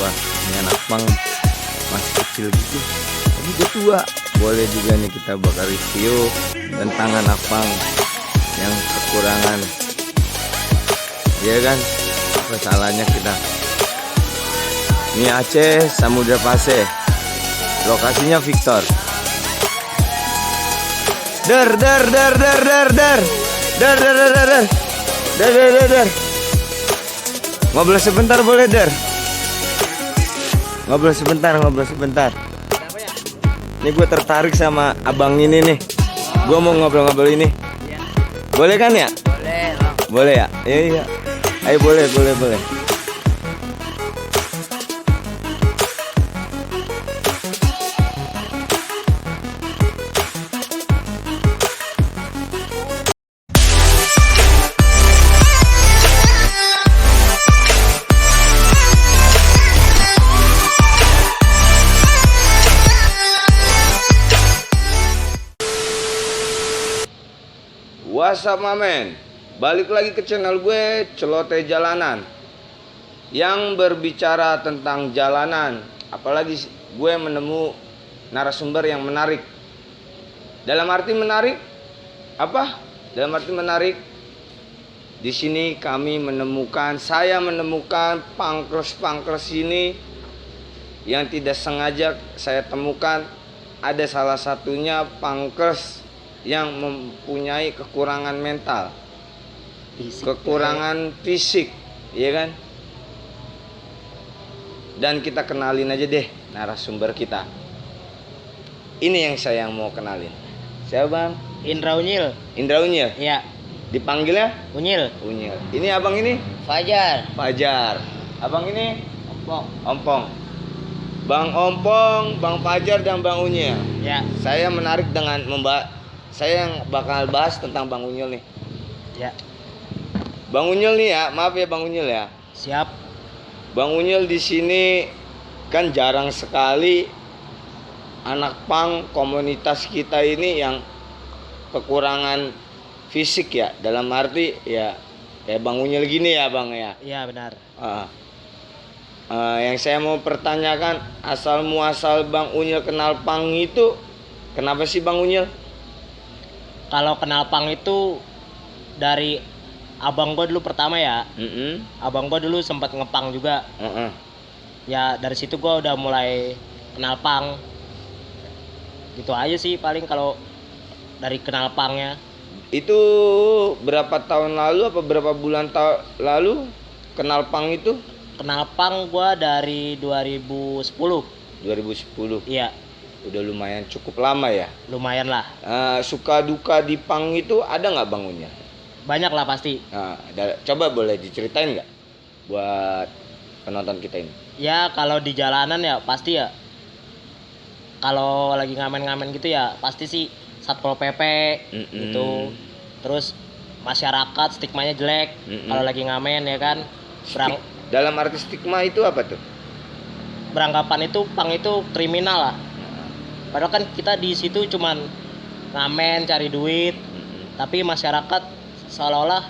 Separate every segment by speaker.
Speaker 1: wah ini anak pang masih kecil gitu, tapi udah tua. Boleh juga nih kita bakal review tentang anak pang yang kekurangan, ya kan? Apa salahnya kita? Ini Aceh Samudra Pasir, lokasinya Victor. Ngobrol sebentar boleh, ngobrol sebentar. Ini gue tertarik sama abang ini nih. Gue mau ngobrol-ngobrol ini. Boleh kan ya?
Speaker 2: Boleh.
Speaker 1: Boleh ya? Iya. Ayo boleh. What's up mamen? Balik lagi ke channel gue, Celoteh Jalanan, yang berbicara tentang jalanan. Apalagi gue menemu narasumber yang menarik. Dalam arti menarik apa? Dalam arti menarik, di sini saya menemukan pangkres ini yang tidak sengaja saya temukan. Ada salah satunya pangkres yang mempunyai kekurangan mental, kekurangan fisik, ya kan? Dan kita kenalin aja deh narasumber kita. Ini yang saya mau kenalin. Siapa bang?
Speaker 2: Indra Unyil.
Speaker 1: Indra Unyil.
Speaker 2: Iya.
Speaker 1: Dipanggilnya?
Speaker 2: Unyil.
Speaker 1: Ini abang ini?
Speaker 2: Fajar.
Speaker 1: Abang ini? Ompong. Bang Ompong, Bang Fajar dan Bang Unyil.
Speaker 2: Ya.
Speaker 1: Saya menarik dengan saya yang bakal bahas tentang Bang Unyil nih.
Speaker 2: Ya.
Speaker 1: Bang Unyil nih ya, maaf ya Bang Unyil ya.
Speaker 2: Siap.
Speaker 1: Bang Unyil di sini kan jarang sekali anak pang komunitas kita ini yang kekurangan fisik ya. Dalam arti ya kayak Bang Unyil gini ya Bang ya.
Speaker 2: Iya benar.
Speaker 1: Yang saya mau pertanyakan, asal muasal Bang Unyil kenal pang itu kenapa sih Bang Unyil?
Speaker 2: Kalau kenal pang itu dari abang gue dulu pertama ya. Abang gue dulu sempat ngepang juga. Ya dari situ gue udah mulai kenal pang. Gitu aja sih paling kalau dari kenal pangnya.
Speaker 1: Itu berapa tahun lalu apa berapa bulan lalu kenal pang itu?
Speaker 2: Kenal pang gue dari 2010.
Speaker 1: 2010.
Speaker 2: Iya.
Speaker 1: Udah lumayan cukup lama ya.
Speaker 2: Lumayan lah.
Speaker 1: Suka duka di pang itu ada nggak Bang Unyil?
Speaker 2: Banyak lah pasti.
Speaker 1: Coba boleh diceritain nggak buat penonton kita ini?
Speaker 2: Ya kalau di jalanan ya pasti ya. Kalau lagi ngamen-ngamen gitu ya pasti sih Satpol PP gitu. Terus masyarakat stigmanya jelek kalau lagi ngamen ya kan.
Speaker 1: Dalam arti stigma itu apa tuh?
Speaker 2: Beranggapan itu pang itu kriminal lah. Padahal kan kita di situ cuman ngamen cari duit. Tapi masyarakat seolah-olah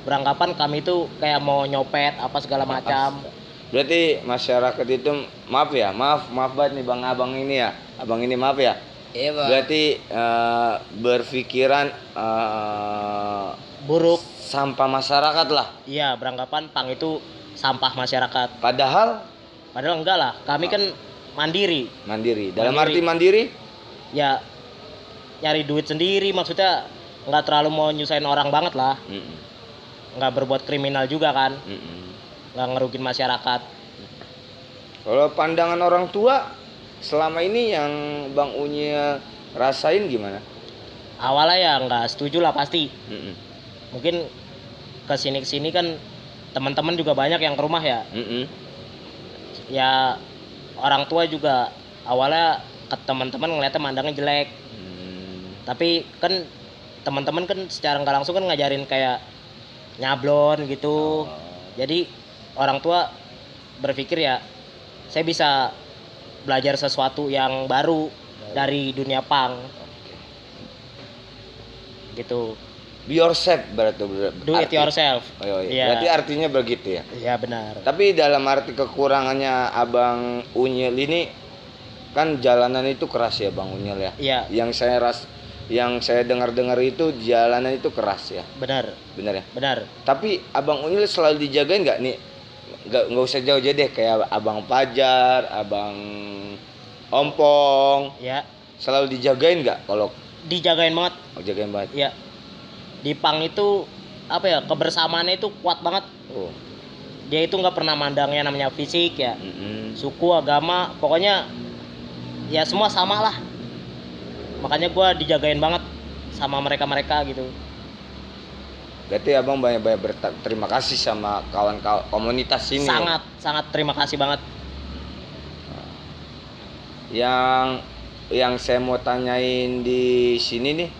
Speaker 2: beranggapan kami itu kayak mau nyopet apa segala macam.
Speaker 1: Berarti masyarakat itu maaf banget nih Bang Abang ini ya. Abang ini maaf ya.
Speaker 2: Iya, Bang.
Speaker 1: Berarti berpikiran
Speaker 2: Buruk.
Speaker 1: Sampah masyarakat lah.
Speaker 2: Iya, beranggapan pang itu sampah masyarakat.
Speaker 1: Padahal
Speaker 2: enggak lah. Kami kan mandiri.
Speaker 1: Dalam arti mandiri?
Speaker 2: Ya nyari duit sendiri, maksudnya nggak terlalu mau nyusahin orang banget lah. Nggak berbuat kriminal juga kan. Nggak ngerugin masyarakat.
Speaker 1: Kalau pandangan orang tua selama ini yang Bang Unyil rasain gimana?
Speaker 2: Awalnya ya nggak setuju lah pasti. Mungkin kesini kan teman-teman juga banyak yang ke rumah ya. Ya orang tua juga awalnya ke teman-teman ngeliatnya mandangnya jelek. Tapi kan teman-teman kan secara nggak langsung kan ngajarin kayak nyablon gitu. Jadi orang tua berpikir ya saya bisa belajar sesuatu yang baru dari dunia pang gitu.
Speaker 1: yourself berarti
Speaker 2: Do it yourself.
Speaker 1: Oh, iya.
Speaker 2: Iya.
Speaker 1: Berarti artinya begitu ya.
Speaker 2: Iya benar.
Speaker 1: Tapi dalam arti kekurangannya Abang Unyil ini kan jalanan itu keras ya Bang Unyil ya.
Speaker 2: Iya.
Speaker 1: Yang saya dengar-dengar itu jalanan itu keras ya.
Speaker 2: Benar.
Speaker 1: Benar ya.
Speaker 2: Benar.
Speaker 1: Tapi Abang Unyil selalu dijagain nggak nih? Nggak usah jauh-jauh deh kayak Abang Pajar, Abang Ompong.
Speaker 2: Ya.
Speaker 1: Selalu dijagain nggak kalau?
Speaker 2: Dijagain banget.
Speaker 1: Oh, jagain banget.
Speaker 2: Ya. Di pang itu apa ya, kebersamaannya itu kuat banget.
Speaker 1: Oh.
Speaker 2: Dia itu nggak pernah mandangnya namanya fisik ya, suku, agama, pokoknya ya semua sama lah. Makanya gue dijagain banget sama mereka gitu.
Speaker 1: Berarti Abang banyak-banyak berterima kasih sama kawan-kawan komunitas ini.
Speaker 2: Sangat terima kasih banget.
Speaker 1: Yang saya mau tanyain di sini nih,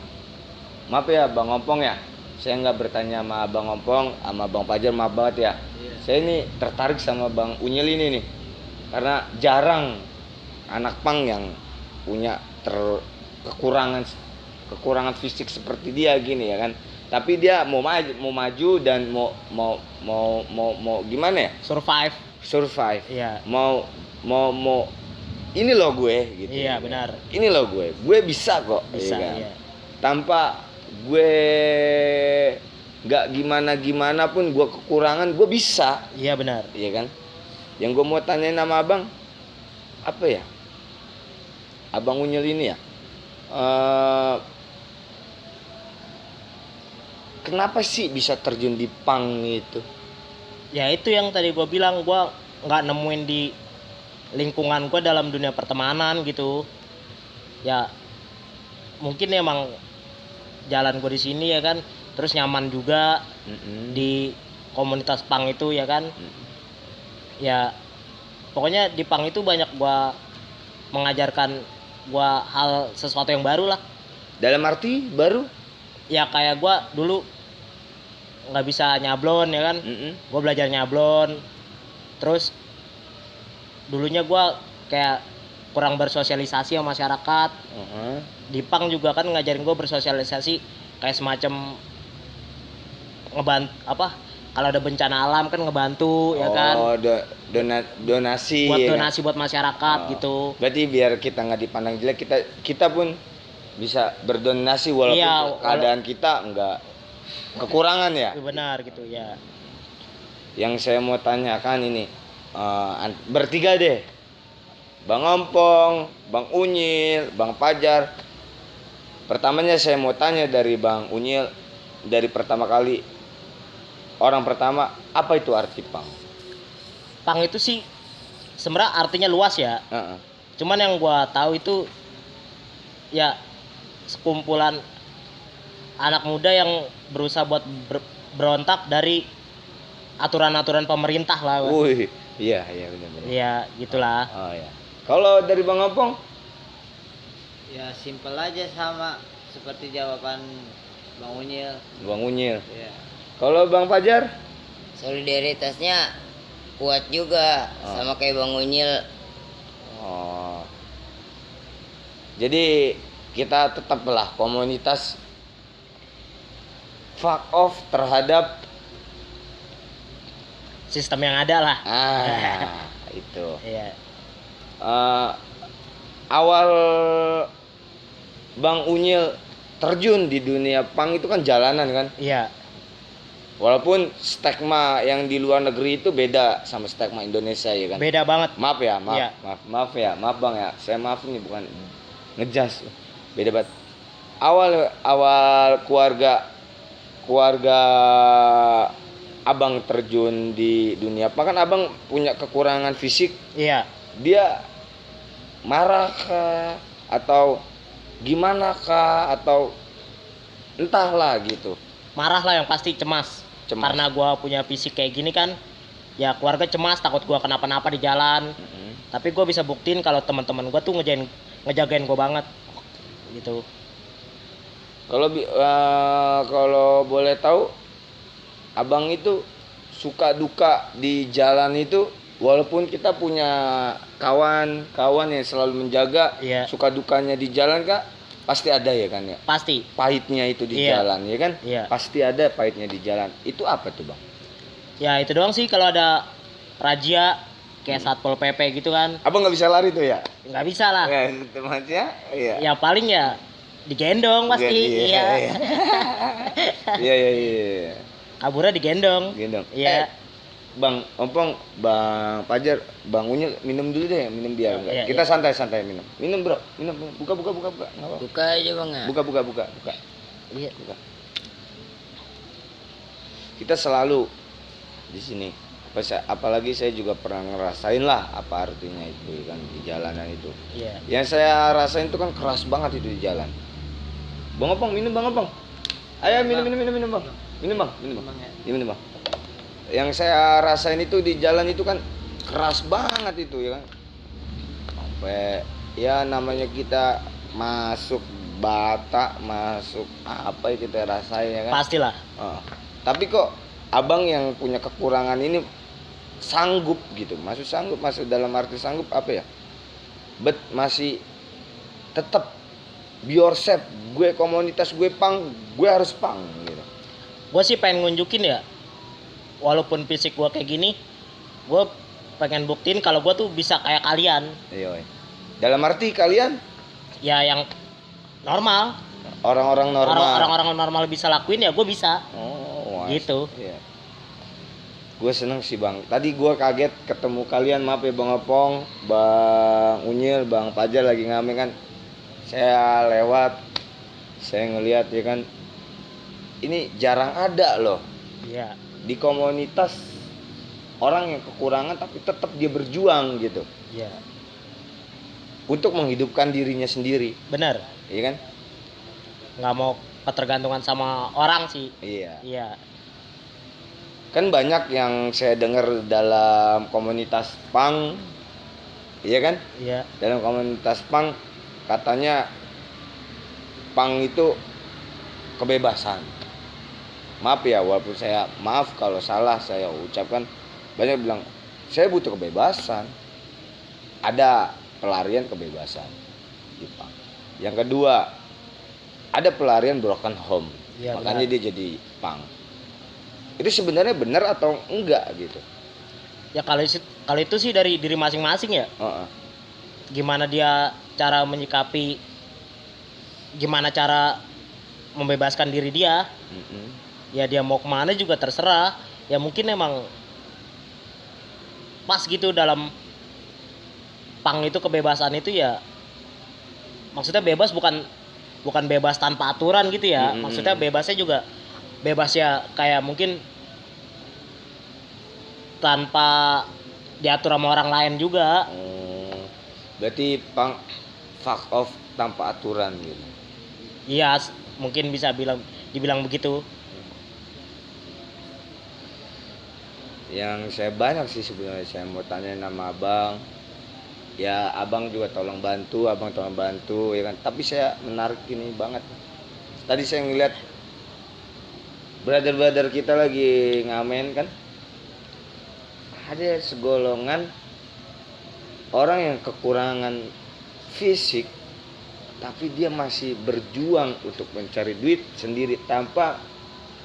Speaker 1: maaf ya Bang Ompong ya, saya nggak bertanya sama Bang Ompong, sama Bang Pajar, maaf banget ya. Saya ini tertarik sama Bang Unyil ini nih, karena jarang anak pang yang punya kekurangan fisik seperti dia gini ya kan. Tapi dia mau maju dan mau gimana ya? Survive.
Speaker 2: Iya.
Speaker 1: Mau ini loh gue gitu.
Speaker 2: Iya, benar.
Speaker 1: Ini loh gue bisa kok.
Speaker 2: Bisa,
Speaker 1: kan?
Speaker 2: iya.
Speaker 1: Tanpa gue nggak gimana pun gue kekurangan gue bisa.
Speaker 2: Iya, benar.
Speaker 1: Iya kan? Yang gue mau tanyain sama Abang apa ya? Abang Unyil ini ya. Kenapa sih bisa terjun di pang itu?
Speaker 2: Ya itu yang tadi gue bilang, gue nggak nemuin di lingkungan gue dalam dunia pertemanan gitu. Ya mungkin emang jalan gue di sini ya kan, terus nyaman juga di komunitas pang itu ya kan. Ya pokoknya di pang itu banyak gue mengajarkan gue hal sesuatu yang baru lah.
Speaker 1: Dalam arti baru?
Speaker 2: Ya kayak gue dulu nggak bisa nyablon ya kan. Gue belajar nyablon, terus dulunya gue kayak kurang bersosialisasi sama masyarakat. Di pang juga kan ngajarin gue bersosialisasi, kayak semacam ngebantu apa, kalau ada bencana alam kan ngebantu ya kan.
Speaker 1: Donasi.
Speaker 2: Buat
Speaker 1: ya
Speaker 2: donasi
Speaker 1: kan?
Speaker 2: buat masyarakat gitu.
Speaker 1: Berarti biar kita nggak dipandang jelek, kita pun bisa berdonasi walaupun keadaan kita nggak kekurangan ya.
Speaker 2: Benar gitu ya.
Speaker 1: Yang saya mau tanyakan ini bertiga deh, Bang Ompong, Bang Unyil, Bang Pajar. Pertamanya saya mau tanya dari Bang Unyil, dari pertama kali orang pertama, apa itu arti pang?
Speaker 2: Pang itu sih sebenarnya artinya luas ya. Cuman yang gua tahu itu ya sekumpulan anak muda yang berusaha buat berontak dari aturan-aturan pemerintah lah.
Speaker 1: Wih, iya benar.
Speaker 2: Iya, gitulah.
Speaker 1: Oh ya. Kalau dari Bang Ompong?
Speaker 3: Ya simpel aja sama seperti jawaban Bang Unyil.
Speaker 1: Bang Unyil.
Speaker 3: Ya.
Speaker 1: Kalau Bang Pajar?
Speaker 3: Solidaritasnya kuat juga sama kayak Bang Unyil.
Speaker 1: Oh. Jadi kita tetaplah komunitas fuck off terhadap
Speaker 2: Sistem yang ada lah.
Speaker 1: Itu.
Speaker 2: Iya.
Speaker 1: Awal Bang Unyil terjun di dunia pang itu kan jalanan kan?
Speaker 2: Iya.
Speaker 1: Walaupun stigma yang di luar negeri itu beda sama stigma Indonesia ya kan?
Speaker 2: Beda banget.
Speaker 1: Maaf
Speaker 2: Iya.
Speaker 1: Maaf Bang ya. Saya maaf ini bukan ngejas. Beda banget. Awal keluarga Abang terjun di dunia pang kan Abang punya kekurangan fisik.
Speaker 2: Iya.
Speaker 1: Dia marah kah atau gimana kah atau entahlah gitu.
Speaker 2: Marah lah yang pasti, cemas. Karena gua punya fisik kayak gini kan, ya keluarga cemas, takut gua kenapa-napa di jalan. Tapi gua bisa buktiin kalau teman-teman gua tuh ngejagain gua banget gitu.
Speaker 1: Kalau boleh tahu, Abang itu suka duka di jalan itu, walaupun kita punya kawan yang selalu menjaga,
Speaker 2: Iya.
Speaker 1: suka dukanya di jalan kak, pasti ada ya kan ya.
Speaker 2: Pasti.
Speaker 1: Pahitnya itu di
Speaker 2: Iya.
Speaker 1: jalan ya kan.
Speaker 2: Iya.
Speaker 1: Pasti ada pahitnya di jalan. Itu apa tuh bang?
Speaker 2: Ya itu doang sih kalau ada razia kayak Satpol PP gitu kan.
Speaker 1: Abang nggak bisa lari tuh ya?
Speaker 2: Nggak bisa lah.
Speaker 1: Ya itu maksudnya. Iya.
Speaker 2: Ya paling ya digendong pasti.
Speaker 1: Iya.
Speaker 2: Iya.
Speaker 1: Iya iya.
Speaker 2: Kaburnya digendong.
Speaker 1: Gendong.
Speaker 2: Iya.
Speaker 1: Bang Ompong, Bang Pajar, Bang Unyil minum dulu deh, minum biar enggak.
Speaker 2: Iya,
Speaker 1: Kita
Speaker 2: iya.
Speaker 1: santai-santai minum. Minum, Bro. Minum. Buka. Enggak apa-apa.
Speaker 3: Buka aja bang ya.
Speaker 1: Buka.
Speaker 2: Iya.
Speaker 1: Buka. Kita selalu di sini. Apalagi saya juga pernah ngerasain lah apa artinya itu kan di jalanan itu.
Speaker 2: Iya.
Speaker 1: Yang saya rasain itu kan keras banget itu di jalan. Bang Opong, minum Bang Opong. Ayo minum Bang. Minum Bang. Minum Bang. Yang saya rasain itu di jalan itu kan keras banget itu ya kan. Sampai ya namanya kita masuk bata, masuk apa yang kita rasain ya kan.
Speaker 2: Pastilah.
Speaker 1: Tapi kok abang yang punya kekurangan ini sanggup gitu. Masuk dalam arti sanggup apa ya? Masih tetap be yourself. Gue komunitas, gue punk, gue harus punk gitu.
Speaker 2: Gue sih pengen nunjukin ya, walaupun fisik gue kayak gini, gue pengen buktiin kalau gue tuh bisa kayak kalian.
Speaker 1: Iya. Dalam arti kalian
Speaker 2: Ya yang normal.
Speaker 1: orang-orang normal.
Speaker 2: Orang-orang normal bisa lakuin ya gue bisa.
Speaker 1: Oh,
Speaker 2: Gitu.
Speaker 1: Iya. Gue seneng sih bang. Tadi gue kaget ketemu kalian, maaf ya Bang Opong, Bang Unyil, Bang Pajar lagi ngamen kan. Saya lewat, saya ngelihat ya kan. Ini jarang ada loh
Speaker 2: Iya.
Speaker 1: di komunitas orang yang kekurangan tapi tetap dia berjuang gitu
Speaker 2: Iya.
Speaker 1: untuk menghidupkan dirinya sendiri,
Speaker 2: Bener.
Speaker 1: iya kan?
Speaker 2: Nggak mau ketergantungan sama orang sih.
Speaker 1: Iya.
Speaker 2: Iya.
Speaker 1: Kan banyak yang saya dengar dalam komunitas punk, iya kan?
Speaker 2: Iya.
Speaker 1: Dalam komunitas punk katanya punk itu kebebasan. Maaf ya, walaupun saya maaf kalau salah saya ucapkan, banyak bilang saya butuh kebebasan. Ada pelarian kebebasan di punk. Yang kedua, ada pelarian broken home.
Speaker 2: Iya,
Speaker 1: Makanya
Speaker 2: benar.
Speaker 1: dia jadi punk. Itu sebenarnya benar atau enggak gitu?
Speaker 2: Ya kalau itu sih dari diri masing-masing ya.
Speaker 1: Heeh.
Speaker 2: Gimana dia cara menyikapi, gimana cara membebaskan diri dia.
Speaker 1: Mm-mm.
Speaker 2: Ya dia mau kemana juga terserah. Ya mungkin emang pas gitu dalam pang itu, kebebasan itu ya, maksudnya bebas bukan bebas tanpa aturan gitu ya. Maksudnya bebasnya juga bebas ya kayak mungkin tanpa diatur sama orang lain juga.
Speaker 1: Berarti punk fuck off tanpa aturan gitu.
Speaker 2: Iya, mungkin bisa dibilang begitu.
Speaker 1: Yang saya banyak sih sebenarnya saya mau tanya nama abang. Ya abang juga tolong bantu ya kan. Tapi saya menarik ini banget. Tadi saya ngeliat brother kita lagi ngamen kan. Ada segolongan orang yang kekurangan fisik tapi dia masih berjuang untuk mencari duit sendiri tanpa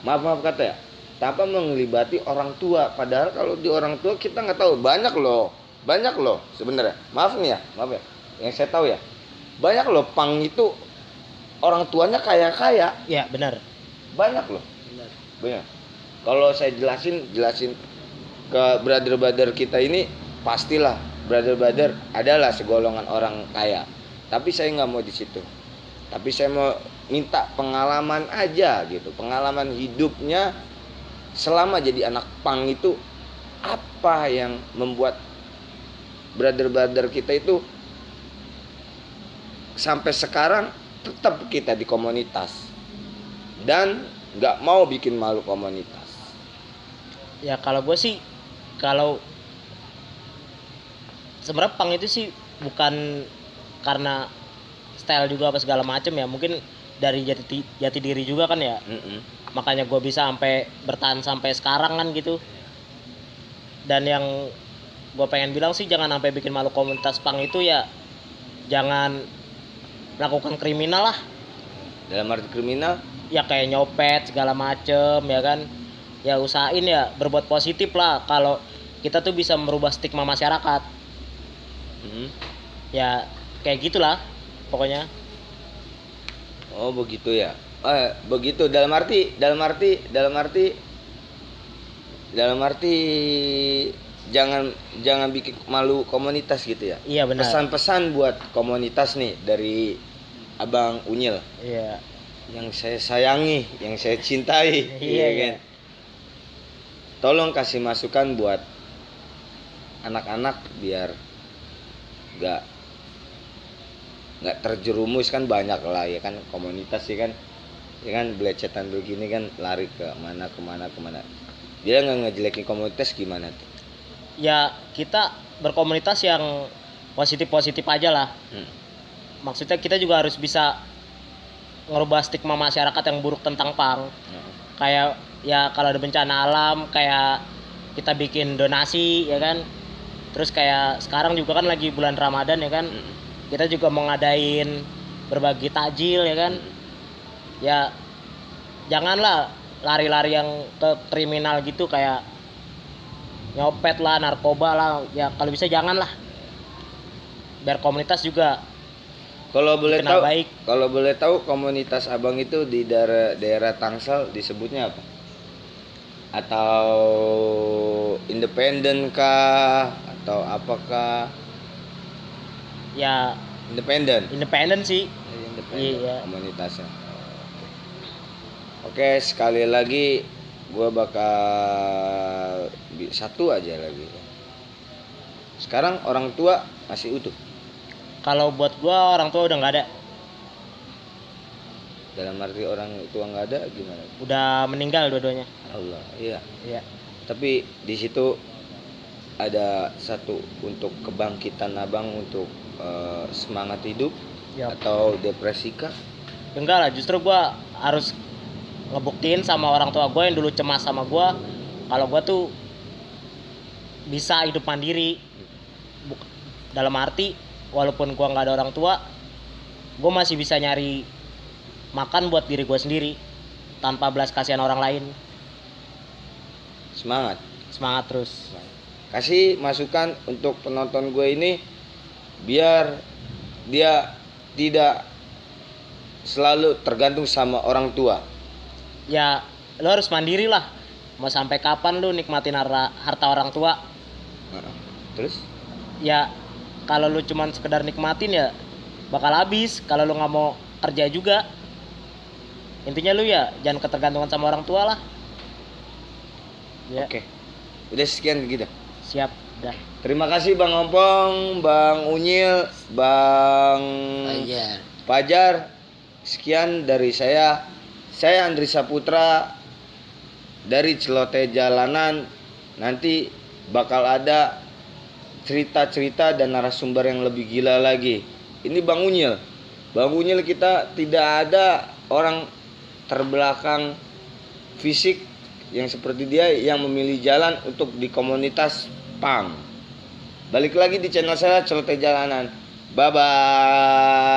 Speaker 1: maaf kata ya, tanpa mengelibati orang tua. Padahal kalau di orang tua kita nggak tahu, banyak loh sebenarnya. Maaf ya, yang saya tahu ya, banyak loh pang itu orang tuanya kaya.
Speaker 2: Ya benar.
Speaker 1: Banyak loh. Banyak. Kalau saya jelasin ke brother kita ini, pastilah brother adalah segolongan orang kaya. Tapi saya nggak mau di situ. Tapi saya mau minta pengalaman aja gitu, pengalaman hidupnya selama jadi anak pang itu, apa yang membuat brother kita itu sampai sekarang tetap kita di komunitas dan nggak mau bikin malu komunitas.
Speaker 2: Ya kalau gue sih, kalau sebenarnya pang itu sih bukan karena style juga apa segala macem ya, mungkin dari jati diri juga kan ya. Makanya gue bisa sampai bertahan sampai sekarang kan gitu. Dan yang gue pengen bilang sih, jangan sampai bikin malu komunitas pang itu ya, jangan melakukan kriminal lah.
Speaker 1: Dalam arti kriminal?
Speaker 2: Ya kayak nyopet segala macem ya kan. Ya usahain ya berbuat positif lah, kalau kita tuh bisa merubah stigma masyarakat. Ya kayak gitulah pokoknya.
Speaker 1: Oh begitu ya. Begitu dalam arti jangan bikin malu komunitas gitu ya.
Speaker 2: Iya benar.
Speaker 1: Pesan-pesan buat komunitas nih dari Abang Unyil.
Speaker 2: Iya.
Speaker 1: Yang saya sayangi, yang saya cintai.
Speaker 2: Iya kan.
Speaker 1: Tolong kasih masukan buat anak-anak biar nggak terjerumus, kan banyak lah ya kan komunitas sih kan. Ya kan belecetan begini kan lari ke kemana. Dia nggak ngejelekin komunitas gimana tuh?
Speaker 2: Ya kita berkomunitas yang positif aja lah. Maksudnya kita juga harus bisa ngerubah stigma masyarakat yang buruk tentang punk. Kayak ya kalau ada bencana alam kayak kita bikin donasi ya kan. Terus kayak sekarang juga kan lagi bulan Ramadan ya kan. Kita juga mau ngadain berbagi takjil ya kan. Ya janganlah lari-lari yang ke kriminal gitu, kayak nyopet lah, narkoba lah. Ya kalau bisa jangan lah. Biar komunitas juga
Speaker 1: Kalau boleh
Speaker 2: dikenal
Speaker 1: tahu,
Speaker 2: baik.
Speaker 1: kalau boleh tahu komunitas Abang itu di daerah Tangsel disebutnya apa? Atau independen kah atau apakah?
Speaker 2: Ya independen sih.
Speaker 1: Independen
Speaker 2: Iya.
Speaker 1: komunitasnya. Oke, sekali lagi gua bakal satu aja lagi. Sekarang orang tua masih utuh.
Speaker 2: Kalau buat gua orang tua udah nggak ada,
Speaker 1: Dalam arti orang tua nggak ada gimana?
Speaker 2: udah meninggal dua-duanya.
Speaker 1: Allah, iya.
Speaker 2: Iya.
Speaker 1: Tapi di situ ada satu untuk kebangkitan Abang untuk semangat hidup
Speaker 2: Ya.
Speaker 1: atau depresi kah?
Speaker 2: Enggak lah, justru gua harus ngebuktiin sama orang tua gua yang dulu cemas sama gua kalau gua tuh bisa hidup mandiri. Dalam arti walaupun gua nggak ada orang tua, gua masih bisa nyari makan buat diri gua sendiri tanpa belas kasihan orang lain.
Speaker 1: Semangat
Speaker 2: Terus.
Speaker 1: kasih masukan untuk penonton gue ini biar dia tidak selalu tergantung sama orang tua.
Speaker 2: Ya lo harus mandiri lah. Mau sampai kapan lu nikmatin harta orang tua?
Speaker 1: Terus
Speaker 2: Ya kalau lu cuman sekedar nikmatin ya bakal habis kalau lu nggak mau kerja juga. Intinya lu ya jangan ketergantungan sama orang tua lah. Ya.
Speaker 1: Oke. Udah sekian gitu.
Speaker 2: Siap, dah.
Speaker 1: Terima kasih Bang Ompong, Bang Unyil, Bang Fajar. Sekian dari saya. Saya Andri Saputra dari Celoteh Jalanan. Nanti bakal ada cerita-cerita dan narasumber yang lebih gila lagi. Ini Bang Unyil. Bang Unyil kita tidak ada orang terbelakang fisik yang seperti dia yang memilih jalan untuk di komunitas punk. Balik lagi di channel saya Celoteh Jalanan. Bye bye.